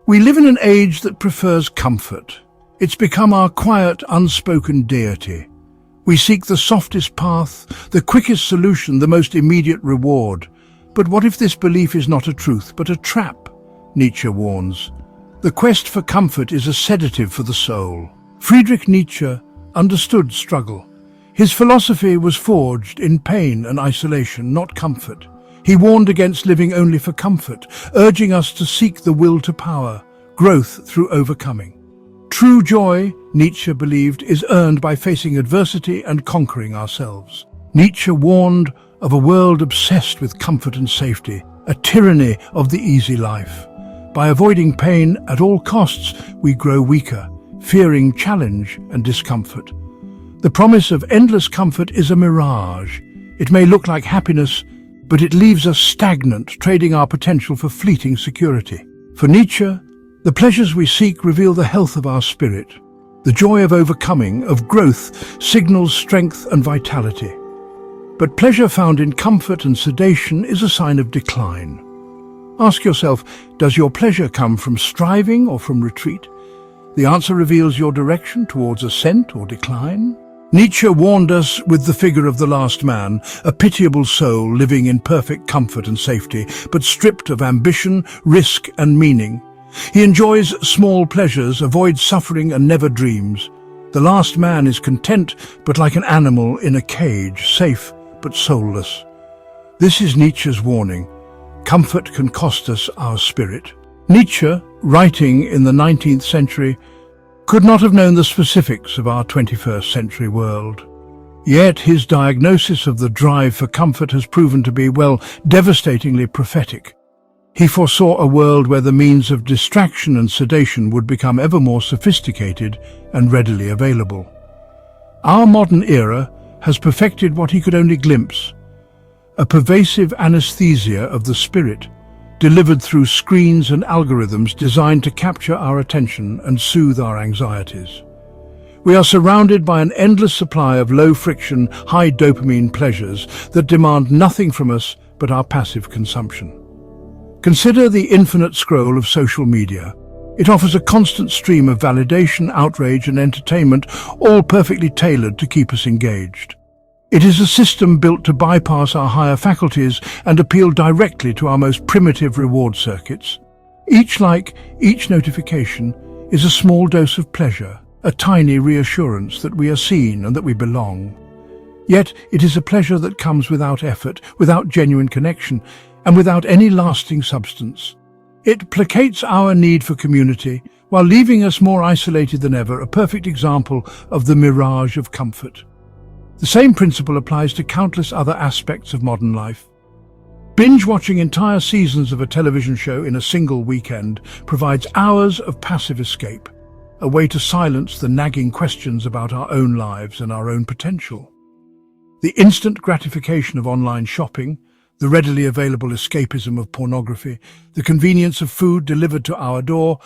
We live in an age that prefers comfort. It's become our quiet, unspoken deity. We seek the softest path, the quickest solution, the most immediate reward. But what if this belief is not a truth, but a trap? Nietzsche warns. The quest for comfort is a sedative for the soul. Friedrich Nietzsche understood struggle. His philosophy was forged in pain and isolation, not comfort. He warned against living only for comfort, urging us to seek the will to power, growth through overcoming. True joy, Nietzsche believed, is earned by facing adversity and conquering ourselves. Nietzsche warned of a world obsessed with comfort and safety, a tyranny of the easy life. By avoiding pain at all costs, we grow weaker, fearing challenge and discomfort. The promise of endless comfort is a mirage. It may look like happiness, but it leaves us stagnant, trading our potential for fleeting security. For Nietzsche, the pleasures we seek reveal the health of our spirit. The joy of overcoming, of growth, signals strength and vitality. But pleasure found in comfort and sedation is a sign of decline. Ask yourself, does your pleasure come from striving or from retreat? The answer reveals your direction towards ascent or decline. Nietzsche warned us with the figure of the last man, a pitiable soul living in perfect comfort and safety, but stripped of ambition, risk and meaning. He enjoys small pleasures, avoids suffering and never dreams. The last man is content, but like an animal in a cage, safe but soulless. This is Nietzsche's warning. Comfort can cost us our spirit. Nietzsche, writing in the 19th century, could not have known the specifics of our 21st century world. Yet his diagnosis of the drive for comfort has proven to be, devastatingly prophetic. He foresaw a world where the means of distraction and sedation would become ever more sophisticated and readily available. Our modern era has perfected what he could only glimpse, a pervasive anesthesia of the spirit, delivered through screens and algorithms designed to capture our attention and soothe our anxieties. We are surrounded by an endless supply of low-friction, high-dopamine pleasures that demand nothing from us but our passive consumption. Consider the infinite scroll of social media. It offers a constant stream of validation, outrage and entertainment, all perfectly tailored to keep us engaged. It is a system built to bypass our higher faculties and appeal directly to our most primitive reward circuits. Each like, each notification is a small dose of pleasure, a tiny reassurance that we are seen and that we belong. Yet it is a pleasure that comes without effort, without genuine connection, and without any lasting substance. It placates our need for community while leaving us more isolated than ever, a perfect example of the mirage of comfort. The same principle applies to countless other aspects of modern life. Binge-watching entire seasons of a television show in a single weekend provides hours of passive escape, a way to silence the nagging questions about our own lives and our own potential. The instant gratification of online shopping, the readily available escapism of pornography, the convenience of food delivered to our door,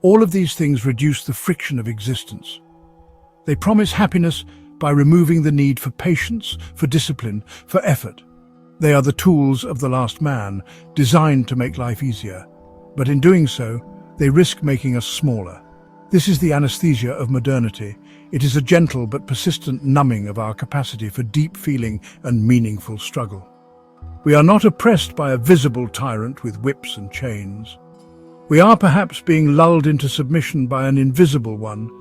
all of these things reduce the friction of existence. They promise happiness by removing the need for patience, for discipline, for effort. They are the tools of the last man, designed to make life easier. But in doing so, they risk making us smaller. This is the anesthesia of modernity. It is a gentle but persistent numbing of our capacity for deep feeling and meaningful struggle. We are not oppressed by a visible tyrant with whips and chains. We are perhaps being lulled into submission by an invisible one,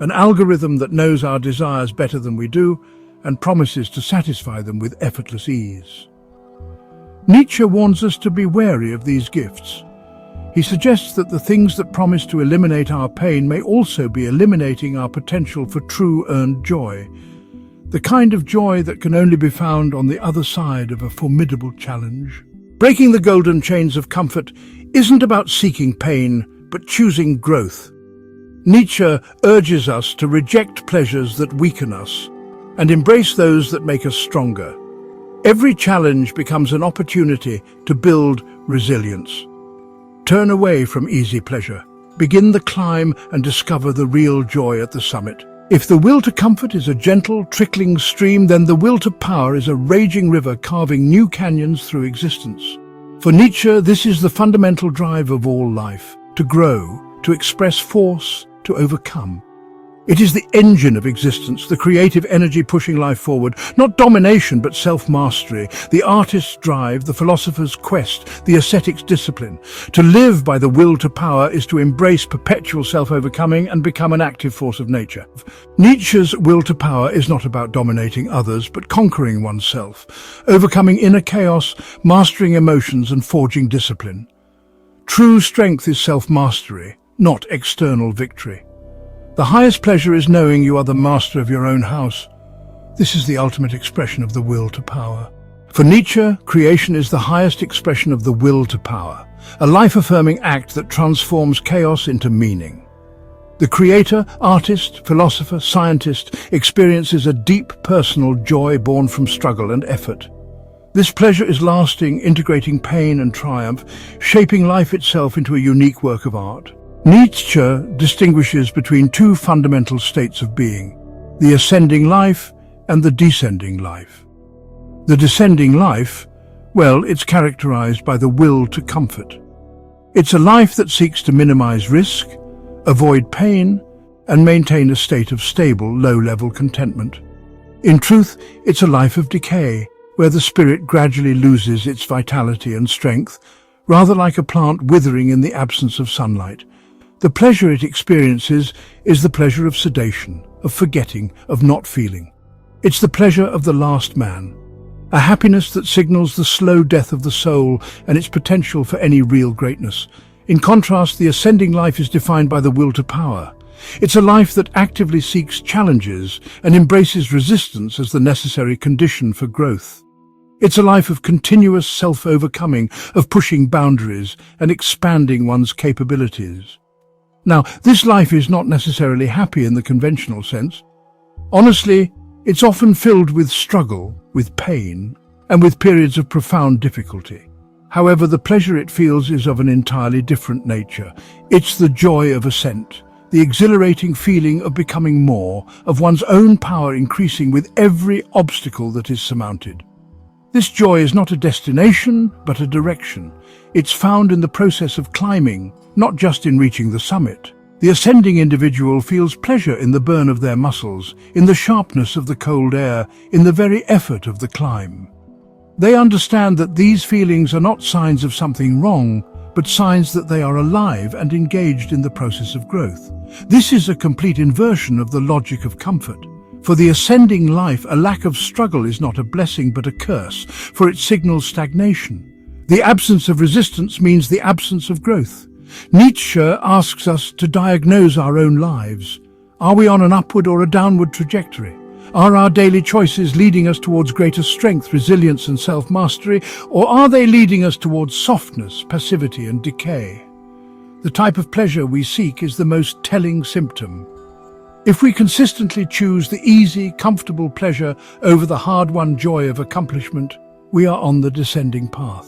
an algorithm that knows our desires better than we do and promises to satisfy them with effortless ease. Nietzsche warns us to be wary of these gifts. He suggests that the things that promise to eliminate our pain may also be eliminating our potential for true earned joy, the kind of joy that can only be found on the other side of a formidable challenge. Breaking the golden chains of comfort isn't about seeking pain, but choosing growth. Nietzsche urges us to reject pleasures that weaken us and embrace those that make us stronger. Every challenge becomes an opportunity to build resilience. Turn away from easy pleasure. Begin the climb and discover the real joy at the summit. If the will to comfort is a gentle, trickling stream, then the will to power is a raging river carving new canyons through existence. For Nietzsche, this is the fundamental drive of all life, to grow, to express force, to overcome. It is the engine of existence, the creative energy pushing life forward, not domination but self-mastery, the artist's drive, the philosopher's quest, the ascetic's discipline. To live by the will to power is to embrace perpetual self-overcoming and become an active force of nature. Nietzsche's will to power is not about dominating others but conquering oneself, overcoming inner chaos, mastering emotions and forging discipline. True strength is self-mastery, not external victory. The highest pleasure is knowing you are the master of your own house. This is the ultimate expression of the will to power. For Nietzsche, creation is the highest expression of the will to power, a life-affirming act that transforms chaos into meaning. The creator, artist, philosopher, scientist experiences a deep personal joy born from struggle and effort. This pleasure is lasting, integrating pain and triumph, shaping life itself into a unique work of art. Nietzsche distinguishes between two fundamental states of being, the ascending life and the descending life. The descending life, well, it's characterized by the will to comfort. It's a life that seeks to minimize risk, avoid pain, and maintain a state of stable, low-level contentment. In truth, it's a life of decay, where the spirit gradually loses its vitality and strength, rather like a plant withering in the absence of sunlight. The pleasure it experiences is the pleasure of sedation, of forgetting, of not feeling. It's the pleasure of the last man, a happiness that signals the slow death of the soul and its potential for any real greatness. In contrast, the ascending life is defined by the will to power. It's a life that actively seeks challenges and embraces resistance as the necessary condition for growth. It's a life of continuous self-overcoming, of pushing boundaries and expanding one's capabilities. Now, this life is not necessarily happy in the conventional sense. Honestly, it's often filled with struggle, with pain, and with periods of profound difficulty. However, the pleasure it feels is of an entirely different nature. It's the joy of ascent, the exhilarating feeling of becoming more, of one's own power increasing with every obstacle that is surmounted. This joy is not a destination, but a direction. It's found in the process of climbing, not just in reaching the summit. The ascending individual feels pleasure in the burn of their muscles, in the sharpness of the cold air, in the very effort of the climb. They understand that these feelings are not signs of something wrong, but signs that they are alive and engaged in the process of growth. This is a complete inversion of the logic of comfort. For the ascending life, a lack of struggle is not a blessing but a curse, for it signals stagnation. The absence of resistance means the absence of growth. Nietzsche asks us to diagnose our own lives. Are we on an upward or a downward trajectory? Are our daily choices leading us towards greater strength, resilience and self-mastery, or are they leading us towards softness, passivity and decay? The type of pleasure we seek is the most telling symptom. If we consistently choose the easy, comfortable pleasure over the hard-won joy of accomplishment, we are on the descending path.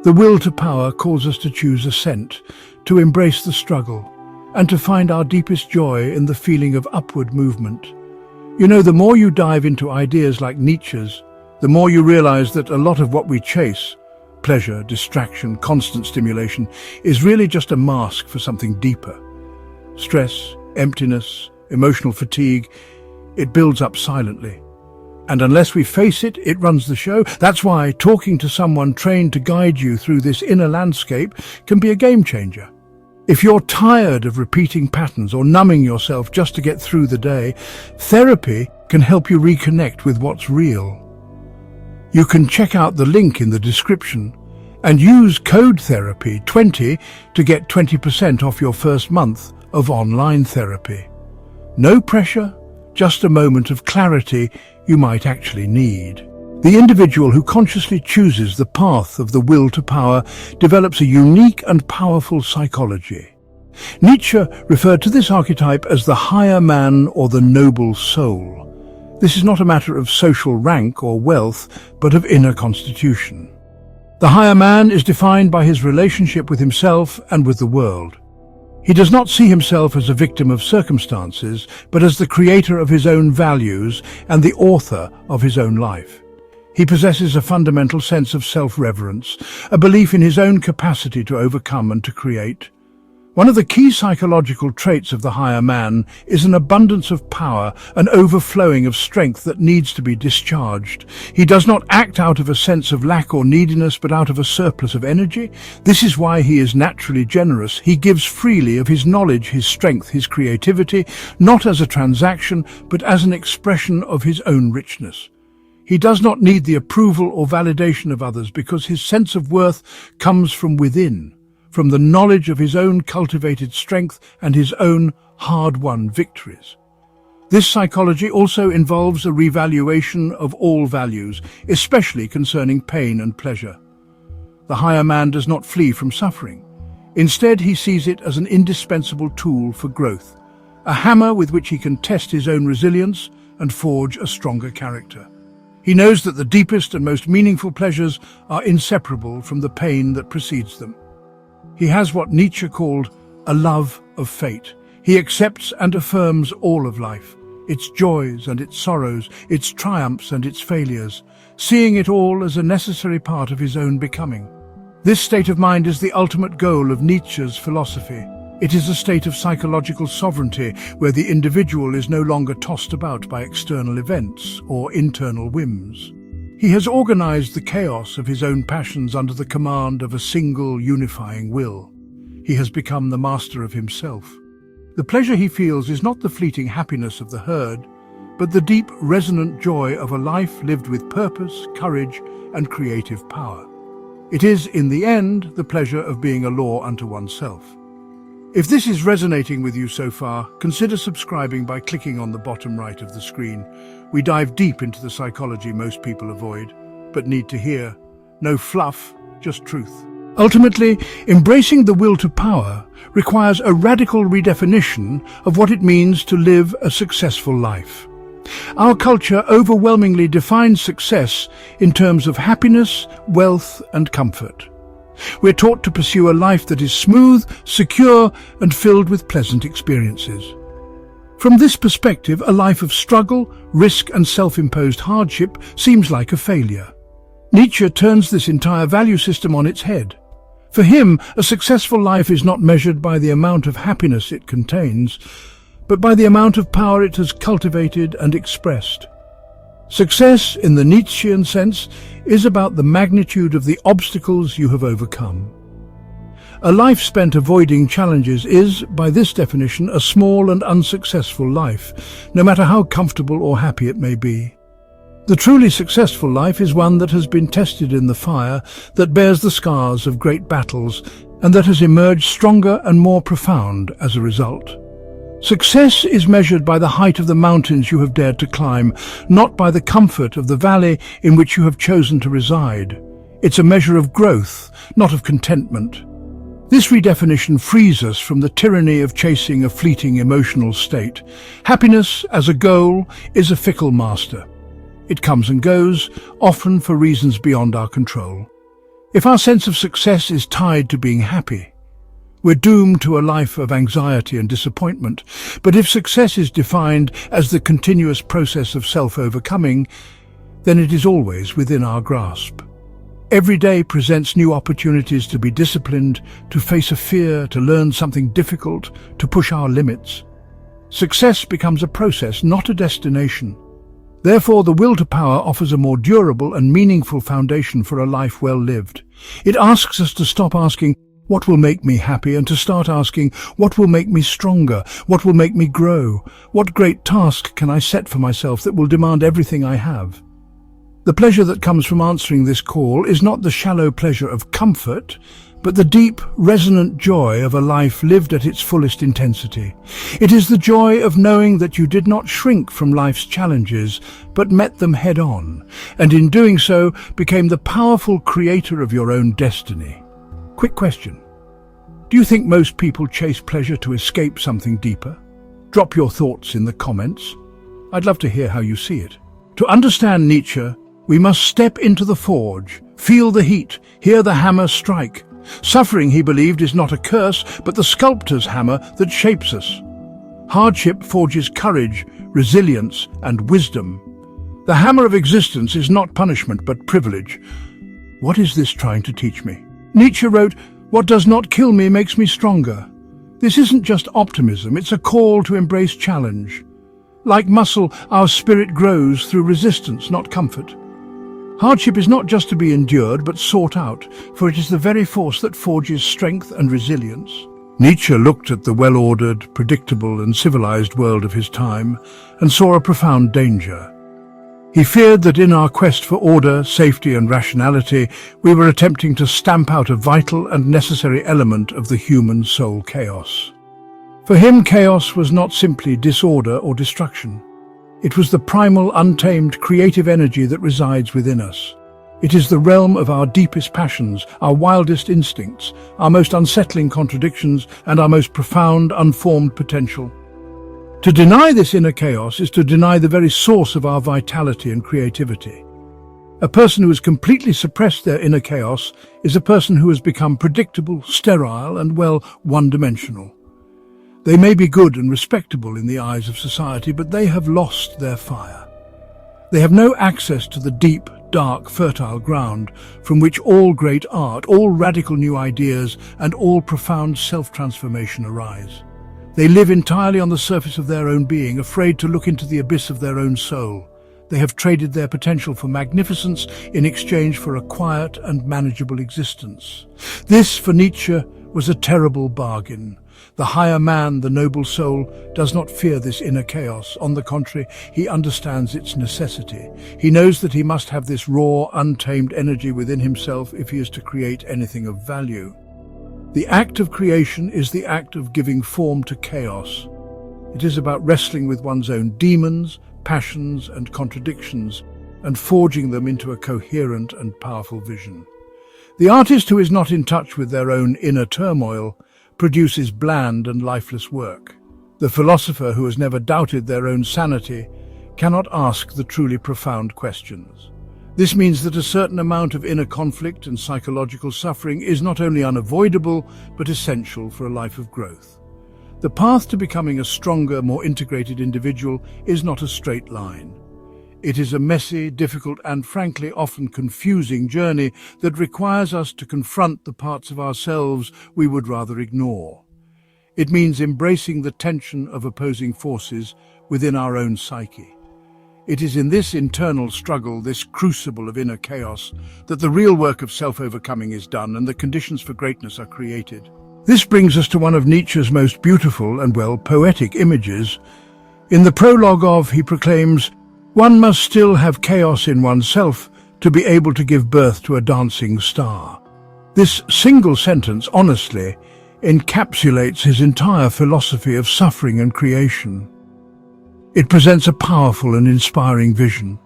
The will to power calls us to choose ascent, to embrace the struggle, and to find our deepest joy in the feeling of upward movement. You know, the more you dive into ideas like Nietzsche's, the more you realize that a lot of what we chase, pleasure, distraction, constant stimulation, is really just a mask for something deeper. Stress, emptiness, emotional fatigue, it builds up silently. And unless we face it, it runs the show. That's why talking to someone trained to guide you through this inner landscape can be a game changer. If you're tired of repeating patterns or numbing yourself just to get through the day, therapy can help you reconnect with what's real. You can check out the link in the description and use code therapy20 to get 20% off your first month of online therapy. No pressure, just a moment of clarity you might actually need. The individual who consciously chooses the path of the will to power develops a unique and powerful psychology. Nietzsche referred to this archetype as the higher man or the noble soul. This is not a matter of social rank or wealth, but of inner constitution. The higher man is defined by his relationship with himself and with the world. He does not see himself as a victim of circumstances, but as the creator of his own values and the author of his own life. He possesses a fundamental sense of self-reverence, a belief in his own capacity to overcome and to create. One of the key psychological traits of the higher man is an abundance of power, an overflowing of strength that needs to be discharged. He does not act out of a sense of lack or neediness, but out of a surplus of energy. This is why he is naturally generous. He gives freely of his knowledge, his strength, his creativity, not as a transaction, but as an expression of his own richness. He does not need the approval or validation of others because his sense of worth comes from within, from the knowledge of his own cultivated strength and his own hard-won victories. This psychology also involves a revaluation of all values, especially concerning pain and pleasure. The higher man does not flee from suffering. Instead, he sees it as an indispensable tool for growth, a hammer with which he can test his own resilience and forge a stronger character. He knows that the deepest and most meaningful pleasures are inseparable from the pain that precedes them. He has what Nietzsche called a love of fate. He accepts and affirms all of life, its joys and its sorrows, its triumphs and its failures, seeing it all as a necessary part of his own becoming. This state of mind is the ultimate goal of Nietzsche's philosophy. It is a state of psychological sovereignty where the individual is no longer tossed about by external events or internal whims. He has organized the chaos of his own passions under the command of a single unifying will. He has become the master of himself. The pleasure he feels is not the fleeting happiness of the herd, but the deep, resonant joy of a life lived with purpose, courage, and creative power. It is, in the end, the pleasure of being a law unto oneself. If this is resonating with you so far, consider subscribing by clicking on the bottom right of the screen. We dive deep into the psychology most people avoid, but need to hear. No fluff, just truth. Ultimately, embracing the will to power requires a radical redefinition of what it means to live a successful life. Our culture overwhelmingly defines success in terms of happiness, wealth, and comfort. We're taught to pursue a life that is smooth, secure, and filled with pleasant experiences. From this perspective, a life of struggle, risk, and self-imposed hardship seems like a failure. Nietzsche turns this entire value system on its head. For him, a successful life is not measured by the amount of happiness it contains, but by the amount of power it has cultivated and expressed. Success, in the Nietzschean sense, is about the magnitude of the obstacles you have overcome. A life spent avoiding challenges is, by this definition, a small and unsuccessful life, no matter how comfortable or happy it may be. The truly successful life is one that has been tested in the fire, that bears the scars of great battles, and that has emerged stronger and more profound as a result. Success is measured by the height of the mountains you have dared to climb, not by the comfort of the valley in which you have chosen to reside. It's a measure of growth, not of contentment. This redefinition frees us from the tyranny of chasing a fleeting emotional state. Happiness, as a goal, is a fickle master. It comes and goes, often for reasons beyond our control. If our sense of success is tied to being happy, we're doomed to a life of anxiety and disappointment. But if success is defined as the continuous process of self-overcoming, then it is always within our grasp. Every day presents new opportunities to be disciplined, to face a fear, to learn something difficult, to push our limits. Success becomes a process, not a destination. Therefore, the will to power offers a more durable and meaningful foundation for a life well lived. It asks us to stop asking, what will make me happy, and to start asking, what will make me stronger? What will make me grow? What great task can I set for myself that will demand everything I have? The pleasure that comes from answering this call is not the shallow pleasure of comfort, but the deep, resonant joy of a life lived at its fullest intensity. It is the joy of knowing that you did not shrink from life's challenges, but met them head-on, and in doing so became the powerful creator of your own destiny. Quick question. Do you think most people chase pleasure to escape something deeper? Drop your thoughts in the comments. I'd love to hear how you see it. To understand Nietzsche, we must step into the forge, feel the heat, hear the hammer strike. Suffering, he believed, is not a curse, but the sculptor's hammer that shapes us. Hardship forges courage, resilience, and wisdom. The hammer of existence is not punishment, but privilege. What is this trying to teach me? Nietzsche wrote, "What does not kill me makes me stronger." This isn't just optimism, it's a call to embrace challenge. Like muscle, our spirit grows through resistance, not comfort. Hardship is not just to be endured, but sought out, for it is the very force that forges strength and resilience. Nietzsche looked at the well-ordered, predictable and civilized world of his time and saw a profound danger. He feared that in our quest for order, safety and rationality, we were attempting to stamp out a vital and necessary element of the human soul: chaos. For him, chaos was not simply disorder or destruction. It was the primal, untamed, creative energy that resides within us. It is the realm of our deepest passions, our wildest instincts, our most unsettling contradictions, and our most profound, unformed potential. To deny this inner chaos is to deny the very source of our vitality and creativity. A person who has completely suppressed their inner chaos is a person who has become predictable, sterile, and, well, one-dimensional. They may be good and respectable in the eyes of society, but they have lost their fire. They have no access to the deep, dark, fertile ground from which all great art, all radical new ideas, and all profound self-transformation arise. They live entirely on the surface of their own being, afraid to look into the abyss of their own soul. They have traded their potential for magnificence in exchange for a quiet and manageable existence. This, for Nietzsche, was a terrible bargain. The higher man, the noble soul, does not fear this inner chaos. On the contrary, he understands its necessity. He knows that he must have this raw, untamed energy within himself if he is to create anything of value. The act of creation is the act of giving form to chaos. It is about wrestling with one's own demons, passions, and contradictions, and forging them into a coherent and powerful vision. The artist who is not in touch with their own inner turmoil produces bland and lifeless work. The philosopher who has never doubted their own sanity cannot ask the truly profound questions. This means that a certain amount of inner conflict and psychological suffering is not only unavoidable, but essential for a life of growth. The path to becoming a stronger, more integrated individual is not a straight line. It is a messy, difficult, and frankly often confusing journey that requires us to confront the parts of ourselves we would rather ignore. It means embracing the tension of opposing forces within our own psyche. It is in this internal struggle, this crucible of inner chaos, that the real work of self-overcoming is done and the conditions for greatness are created. This brings us to one of Nietzsche's most beautiful and, well, poetic images. In the prologue he proclaims, "One must still have chaos in oneself to be able to give birth to a dancing star." This single sentence, honestly, encapsulates his entire philosophy of suffering and creation. It presents a powerful and inspiring vision.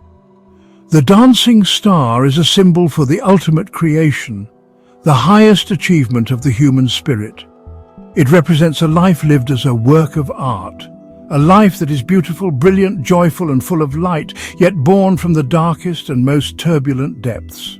The dancing star is a symbol for the ultimate creation, the highest achievement of the human spirit. It represents a life lived as a work of art, a life that is beautiful, brilliant, joyful, and full of light, yet born from the darkest and most turbulent depths.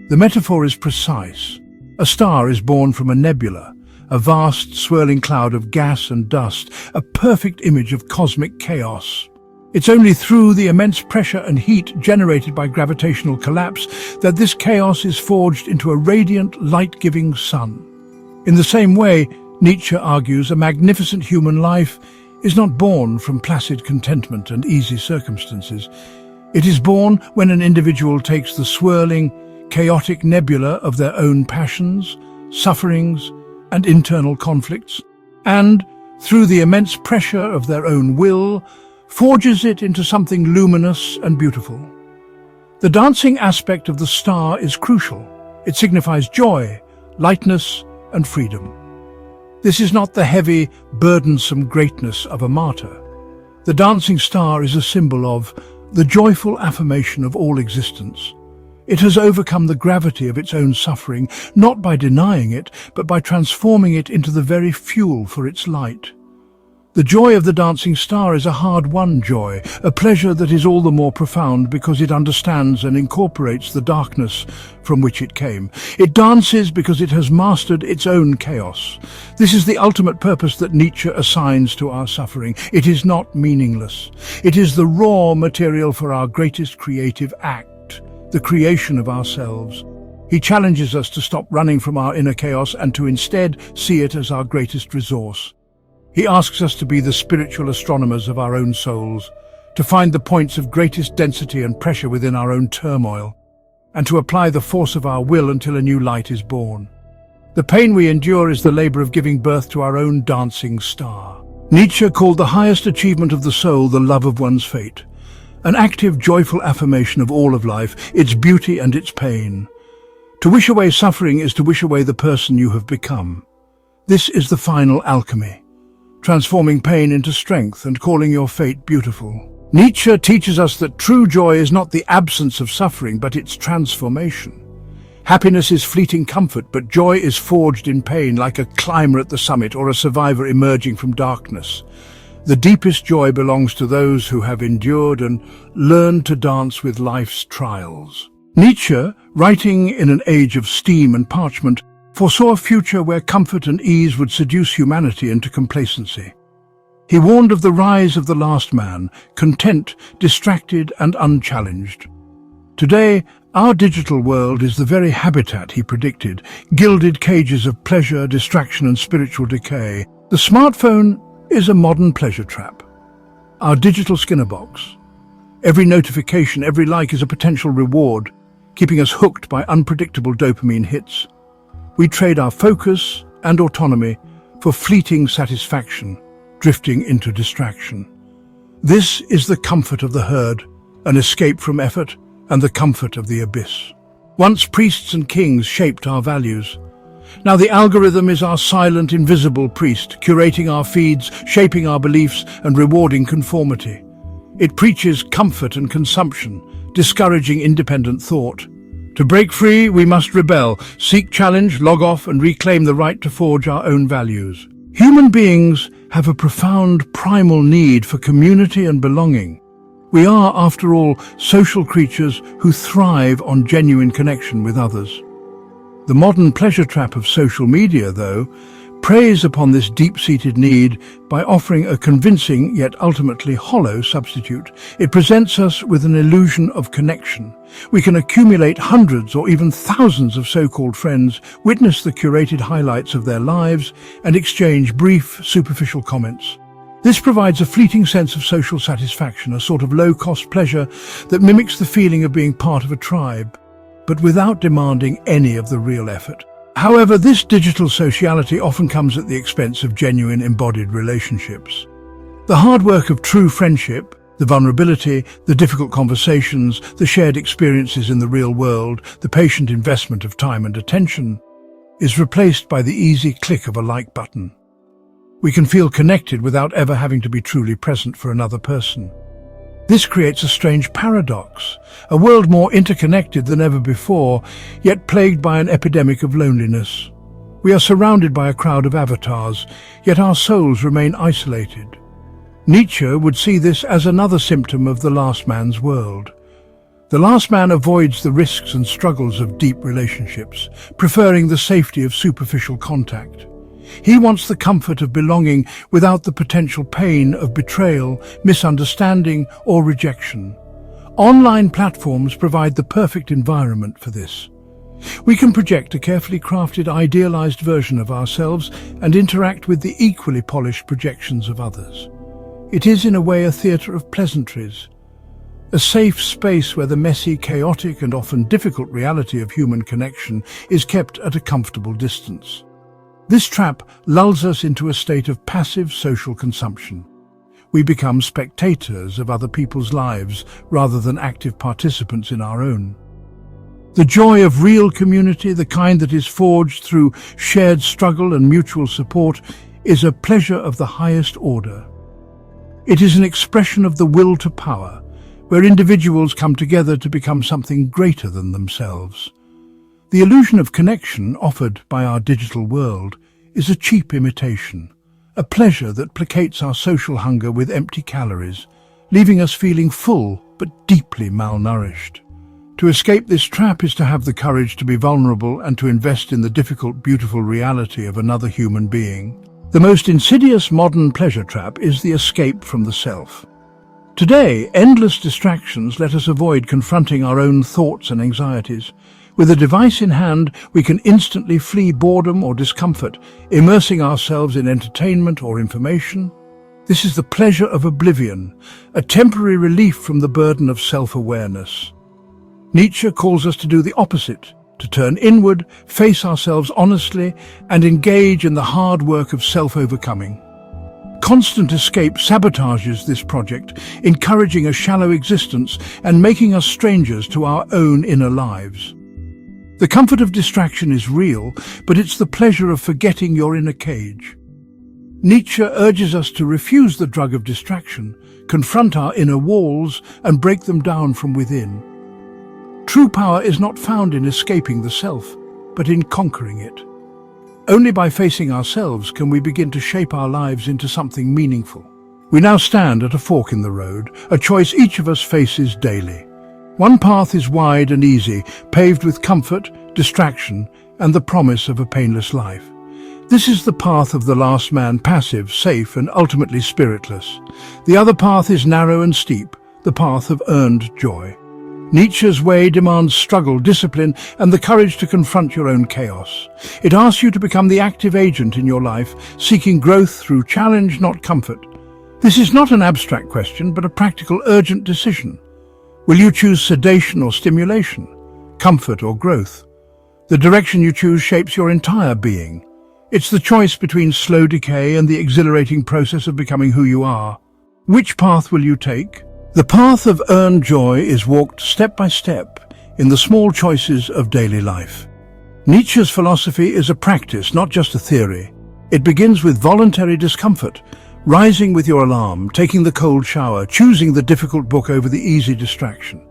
The metaphor is precise. A star is born from a nebula, a vast, swirling cloud of gas and dust, a perfect image of cosmic chaos. It's only through the immense pressure and heat generated by gravitational collapse that this chaos is forged into a radiant, light-giving sun. In the same way, Nietzsche argues, a magnificent human life is not born from placid contentment and easy circumstances. It is born when an individual takes the swirling, chaotic nebula of their own passions, sufferings, and internal conflicts, and, through the immense pressure of their own will, forges it into something luminous and beautiful. The dancing aspect of the star is crucial. It signifies joy, lightness, and freedom. This is not the heavy, burdensome greatness of a martyr. The dancing star is a symbol of the joyful affirmation of all existence. It has overcome the gravity of its own suffering, not by denying it, but by transforming it into the very fuel for its light. The joy of the dancing star is a hard-won joy, a pleasure that is all the more profound because it understands and incorporates the darkness from which it came. It dances because it has mastered its own chaos. This is the ultimate purpose that Nietzsche assigns to our suffering. It is not meaningless. It is the raw material for our greatest creative act, the creation of ourselves. He challenges us to stop running from our inner chaos and to instead see it as our greatest resource. He asks us to be the spiritual astronomers of our own souls, to find the points of greatest density and pressure within our own turmoil, and to apply the force of our will until a new light is born. The pain we endure is the labor of giving birth to our own dancing star. Nietzsche called the highest achievement of the soul the love of one's fate, an active, joyful affirmation of all of life, its beauty and its pain. To wish away suffering is to wish away the person you have become. This is the final alchemy, transforming pain into strength and calling your fate beautiful. Nietzsche teaches us that true joy is not the absence of suffering, but its transformation. Happiness is fleeting comfort, but joy is forged in pain, like a climber at the summit or a survivor emerging from darkness. The deepest joy belongs to those who have endured and learned to dance with life's trials. Nietzsche, writing in an age of steam and parchment, foresaw a future where comfort and ease would seduce humanity into complacency. He warned of the rise of the last man, content, distracted and unchallenged. Today, our digital world is the very habitat he predicted, gilded cages of pleasure, distraction and spiritual decay. The smartphone is a modern pleasure trap. Our digital Skinner box. Every notification, every like is a potential reward, keeping us hooked by unpredictable dopamine hits. We trade our focus and autonomy for fleeting satisfaction, drifting into distraction. This is the comfort of the herd, an escape from effort, and the comfort of the abyss. Once priests and kings shaped our values. Now the algorithm is our silent, invisible priest, curating our feeds, shaping our beliefs, and rewarding conformity. It preaches comfort and consumption, discouraging independent thought. To break free, we must rebel, seek challenge, log off, and reclaim the right to forge our own values. Human beings have a profound primal need for community and belonging. We are, after all, social creatures who thrive on genuine connection with others. The modern pleasure trap of social media, though, preys upon this deep-seated need by offering a convincing yet ultimately hollow substitute. It presents us with an illusion of connection. We can accumulate hundreds or even thousands of so-called friends, witness the curated highlights of their lives, and exchange brief, superficial comments. This provides a fleeting sense of social satisfaction, a sort of low-cost pleasure that mimics the feeling of being part of a tribe, but without demanding any of the real effort. However, this digital sociality often comes at the expense of genuine embodied relationships. The hard work of true friendship, the vulnerability, the difficult conversations, the shared experiences in the real world, the patient investment of time and attention, is replaced by the easy click of a like button. We can feel connected without ever having to be truly present for another person. This creates a strange paradox, a world more interconnected than ever before, yet plagued by an epidemic of loneliness. We are surrounded by a crowd of avatars, yet our souls remain isolated. Nietzsche would see this as another symptom of the last man's world. The last man avoids the risks and struggles of deep relationships, preferring the safety of superficial contact. He wants the comfort of belonging without the potential pain of betrayal, misunderstanding, or rejection. Online platforms provide the perfect environment for this. We can project a carefully crafted, idealized version of ourselves and interact with the equally polished projections of others. It is, in a way, a theatre of pleasantries, a safe space where the messy, chaotic, and often difficult reality of human connection is kept at a comfortable distance. This trap lulls us into a state of passive social consumption. We become spectators of other people's lives rather than active participants in our own. The joy of real community, the kind that is forged through shared struggle and mutual support, is a pleasure of the highest order. It is an expression of the will to power, where individuals come together to become something greater than themselves. The illusion of connection offered by our digital world is a cheap imitation, a pleasure that placates our social hunger with empty calories, leaving us feeling full but deeply malnourished. To escape this trap is to have the courage to be vulnerable and to invest in the difficult, beautiful reality of another human being. The most insidious modern pleasure trap is the escape from the self. Today, endless distractions let us avoid confronting our own thoughts and anxieties. With a device in hand, we can instantly flee boredom or discomfort, immersing ourselves in entertainment or information. This is the pleasure of oblivion, a temporary relief from the burden of self-awareness. Nietzsche calls us to do the opposite, to turn inward, face ourselves honestly, and engage in the hard work of self-overcoming. Constant escape sabotages this project, encouraging a shallow existence and making us strangers to our own inner lives. The comfort of distraction is real, but it's the pleasure of forgetting you're in a cage. Nietzsche urges us to refuse the drug of distraction, confront our inner walls, and break them down from within. True power is not found in escaping the self, but in conquering it. Only by facing ourselves can we begin to shape our lives into something meaningful. We now stand at a fork in the road, a choice each of us faces daily. One path is wide and easy, paved with comfort, distraction, and the promise of a painless life. This is the path of the last man, passive, safe, and ultimately spiritless. The other path is narrow and steep, the path of earned joy. Nietzsche's way demands struggle, discipline, and the courage to confront your own chaos. It asks you to become the active agent in your life, seeking growth through challenge, not comfort. This is not an abstract question, but a practical, urgent decision. Will you choose sedation or stimulation, comfort or growth? The direction you choose shapes your entire being. It's the choice between slow decay and the exhilarating process of becoming who you are. Which path will you take? The path of earned joy is walked step by step in the small choices of daily life. Nietzsche's philosophy is a practice, not just a theory. It begins with voluntary discomfort, rising with your alarm, taking the cold shower, choosing the difficult book over the easy distraction.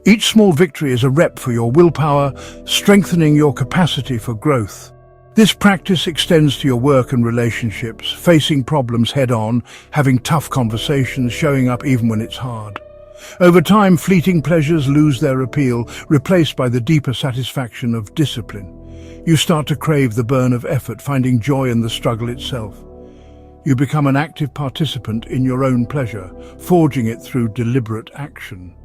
Each small victory is a rep for your willpower, strengthening your capacity for growth. This practice extends to your work and relationships, facing problems head-on, having tough conversations, showing up even when it's hard. Over time, fleeting pleasures lose their appeal, replaced by the deeper satisfaction of discipline. You start to crave the burn of effort, finding joy in the struggle itself. You become an active participant in your own pleasure, forging it through deliberate action.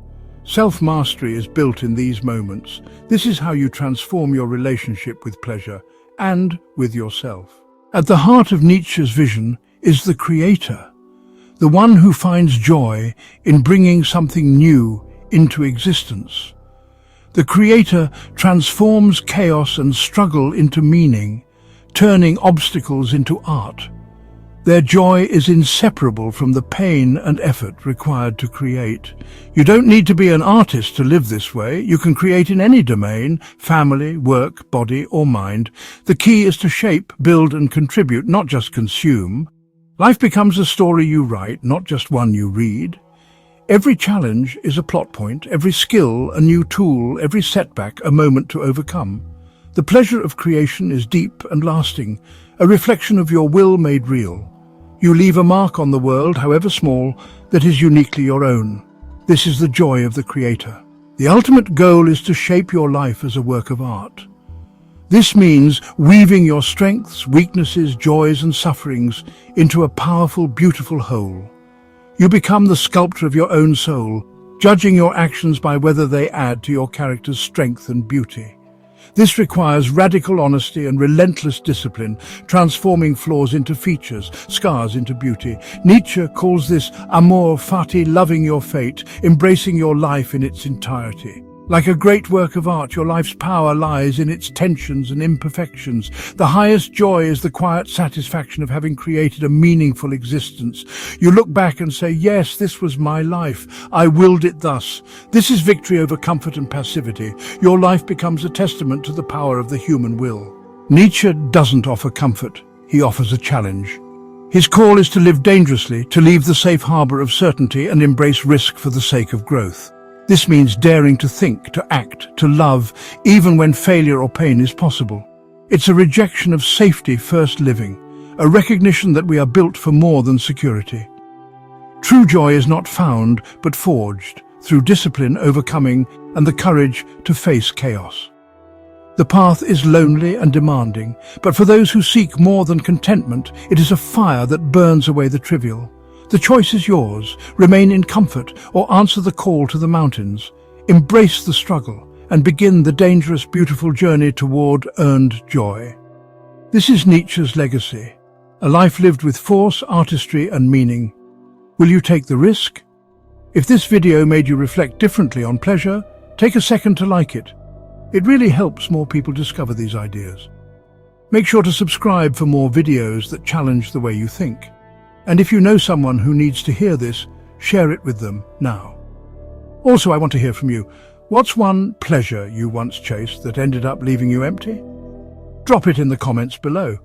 Self-mastery is built in these moments. This is how you transform your relationship with pleasure and with yourself. At the heart of Nietzsche's vision is the creator, the one who finds joy in bringing something new into existence. The creator transforms chaos and struggle into meaning, turning obstacles into art. Their joy is inseparable from the pain and effort required to create. You don't need to be an artist to live this way. You can create in any domain, family, work, body, or mind. The key is to shape, build, and contribute, not just consume. Life becomes a story you write, not just one you read. Every challenge is a plot point, every skill a new tool, every setback a moment to overcome. The pleasure of creation is deep and lasting, a reflection of your will made real. You leave a mark on the world, however small, that is uniquely your own. This is the joy of the creator. The ultimate goal is to shape your life as a work of art. This means weaving your strengths, weaknesses, joys, and sufferings into a powerful, beautiful whole. You become the sculptor of your own soul, judging your actions by whether they add to your character's strength and beauty. This requires radical honesty and relentless discipline, transforming flaws into features, scars into beauty. Nietzsche calls this amor fati, loving your fate, embracing your life in its entirety. Like a great work of art, your life's power lies in its tensions and imperfections. The highest joy is the quiet satisfaction of having created a meaningful existence. You look back and say, yes, this was my life. I willed it thus. This is victory over comfort and passivity. Your life becomes a testament to the power of the human will. Nietzsche doesn't offer comfort. He offers a challenge. His call is to live dangerously, to leave the safe harbor of certainty and embrace risk for the sake of growth. This means daring to think, to act, to love, even when failure or pain is possible. It's a rejection of safety-first living, a recognition that we are built for more than security. True joy is not found, but forged, through discipline, overcoming, and the courage to face chaos. The path is lonely and demanding, but for those who seek more than contentment, it is a fire that burns away the trivial. The choice is yours. Remain in comfort or answer the call to the mountains. Embrace the struggle and begin the dangerous, beautiful journey toward earned joy. This is Nietzsche's legacy, a life lived with force, artistry, and meaning. Will you take the risk? If this video made you reflect differently on pleasure, take a second to like it. It really helps more people discover these ideas. Make sure to subscribe for more videos that challenge the way you think. And if you know someone who needs to hear this, share it with them now. Also, I want to hear from you. What's one pleasure you once chased that ended up leaving you empty? Drop it in the comments below.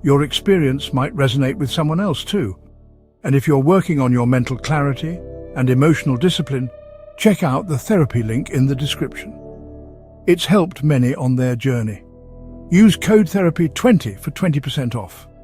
Your experience might resonate with someone else too. And if you're working on your mental clarity and emotional discipline, check out the therapy link in the description. It's helped many on their journey. Use code therapy20 for 20% off.